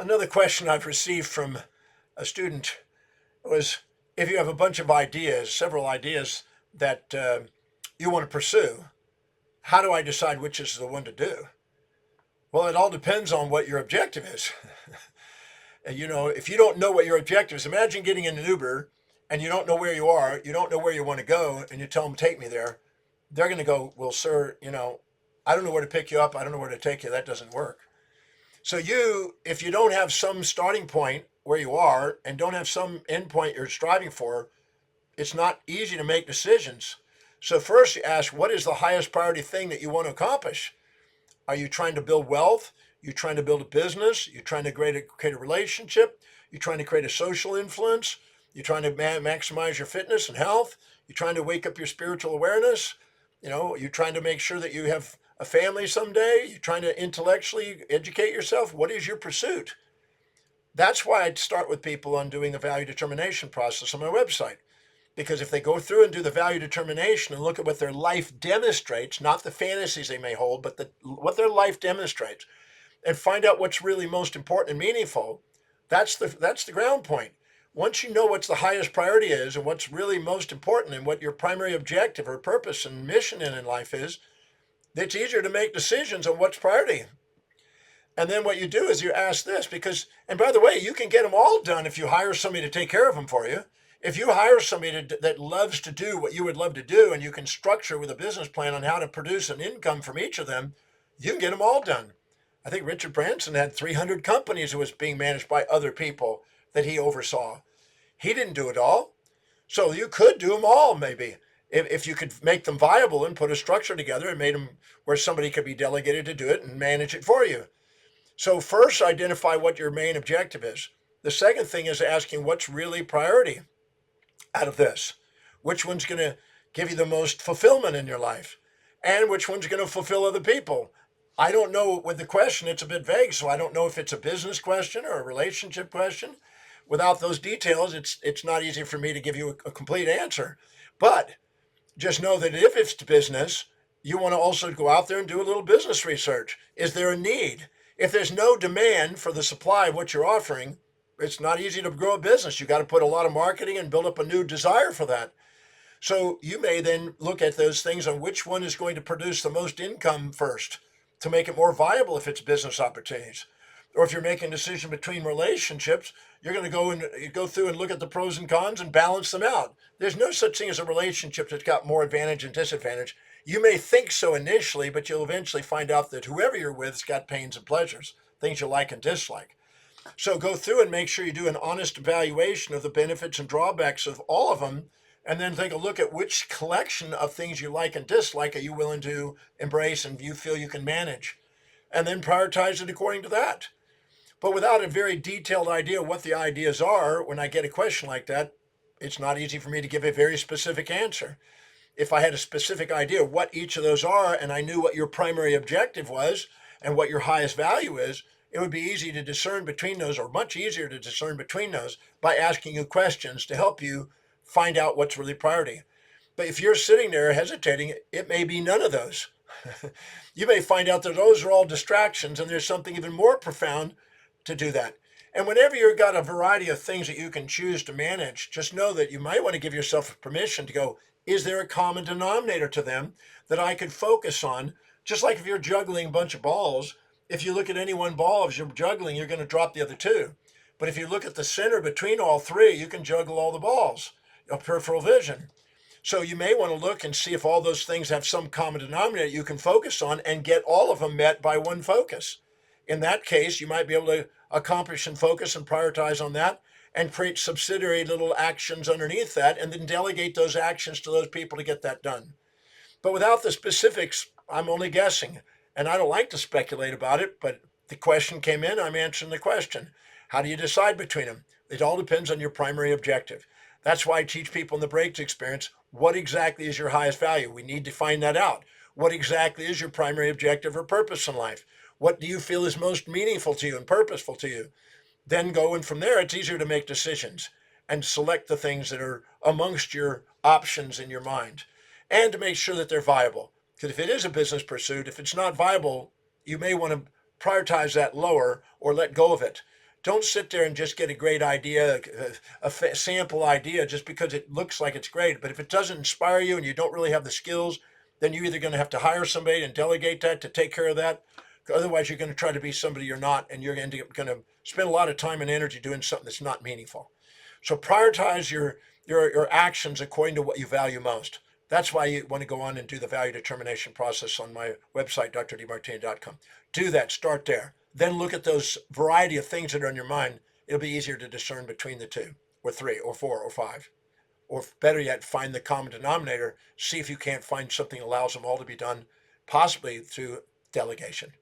Another question I've received from a student was, if you have a bunch of ideas, several ideas that you want to pursue, how do I decide which is the one to do? Well, it all depends on what your objective is. If you don't know what your objective is, imagine getting in an Uber and you don't know where you are, you don't know where you want to go, and you tell them, take me there. They're going to go, well, sir, I don't know where to pick you up. I don't know where to take you. That doesn't work. So if you don't have some starting point where you are and don't have some end point you're striving for, it's not easy to make decisions. So first you ask, what is the highest priority thing that you want to accomplish? Are you trying to build wealth? You're trying to build a business? You're trying to create a relationship? You're trying to create a social influence? You're trying to maximize your fitness and health? You're trying to wake up your spiritual awareness? You're trying to make sure that you have a family someday? You're trying to intellectually educate yourself? What is your pursuit? That's why I'd start with people on doing the value determination process on my website. Because if they go through and do the value determination and look at what their life demonstrates, not the fantasies they may hold, but what their life demonstrates, and find out what's really most important and meaningful, that's the ground point. Once you know what's the highest priority is and what's really most important and what your primary objective or purpose and mission in life is, it's easier to make decisions on what's priority. And then what you do is you ask this and by the way, you can get them all done if you hire somebody to take care of them for you. If you hire somebody that loves to do what you would love to do, and you can structure with a business plan on how to produce an income from each of them, you can get them all done. I think Richard Branson had 300 companies that was being managed by other people that he oversaw. He didn't do it all. So you could do them all, maybe, if you could make them viable and put a structure together and made them where somebody could be delegated to do it and manage it for you. So first, identify what your main objective is. The second thing is asking what's really priority out of this. Which one's going to give you the most fulfillment in your life? And which one's going to fulfill other people? I don't know with the question, it's a bit vague, so I don't know if it's a business question or a relationship question. Without those details, it's not easy for me to give you a complete answer. But just know that if it's business, you want to also go out there and do a little business research. Is there a need? If there's no demand for the supply of what you're offering, it's not easy to grow a business. You got to put a lot of marketing and build up a new desire for that. So you may then look at those things on which one is going to produce the most income first to make it more viable if it's business opportunities. Or if you're making a decision between relationships, you're going to go through and look at the pros and cons and balance them out. There's no such thing as a relationship that's got more advantage and disadvantage. You may think so initially, but you'll eventually find out that whoever you're with's got pains and pleasures, things you like and dislike. So go through and make sure you do an honest evaluation of the benefits and drawbacks of all of them, and then take a look at which collection of things you like and dislike are you willing to embrace and you feel you can manage, and then prioritize it according to that. But without a very detailed idea of what the ideas are, when I get a question like that, it's not easy for me to give a very specific answer. If I had a specific idea of what each of those are, and I knew what your primary objective was and what your highest value is, it would be easy to discern between those, or much easier to discern between those, by asking you questions to help you find out what's really priority. But if you're sitting there hesitating, it may be none of those. You may find out that those are all distractions and there's something even more profound to do that. And whenever you've got a variety of things that you can choose to manage, just know that you might want to give yourself permission to go, is there a common denominator to them that I could focus on? Just like if you're juggling a bunch of balls, if you look at any one ball as you're juggling, you're going to drop the other two. But if you look at the center between all three, you can juggle all the balls, your peripheral vision. So you may want to look and see if all those things have some common denominator you can focus on and get all of them met by one focus. In that case, you might be able to accomplish and focus and prioritize on that and create subsidiary little actions underneath that, and then delegate those actions to those people to get that done. But without the specifics, I'm only guessing. And I don't like to speculate about it, but the question came in, I'm answering the question. How do you decide between them? It all depends on your primary objective. That's why I teach people in the breaks experience, what exactly is your highest value? We need to find that out. What exactly is your primary objective or purpose in life? What do you feel is most meaningful to you and purposeful to you? Then going from there, it's easier to make decisions and select the things that are amongst your options in your mind, and to make sure that they're viable. Because if it is a business pursuit, if it's not viable, you may want to prioritize that lower or let go of it. Don't sit there and just get a great idea, sample idea, just because it looks like it's great. But if it doesn't inspire you and you don't really have the skills, then you're either going to have to hire somebody and delegate that to take care of that. Otherwise, you're going to try to be somebody you're not, and you're going to spend a lot of time and energy doing something that's not meaningful. So prioritize your actions according to what you value most. That's why you want to go on and do the value determination process on my website, drdemartini.com. Do that. Start there. Then look at those variety of things that are in your mind. It'll be easier to discern between the two, or three, or four, or five. Or better yet, find the common denominator. See if you can't find something that allows them all to be done, possibly through delegation.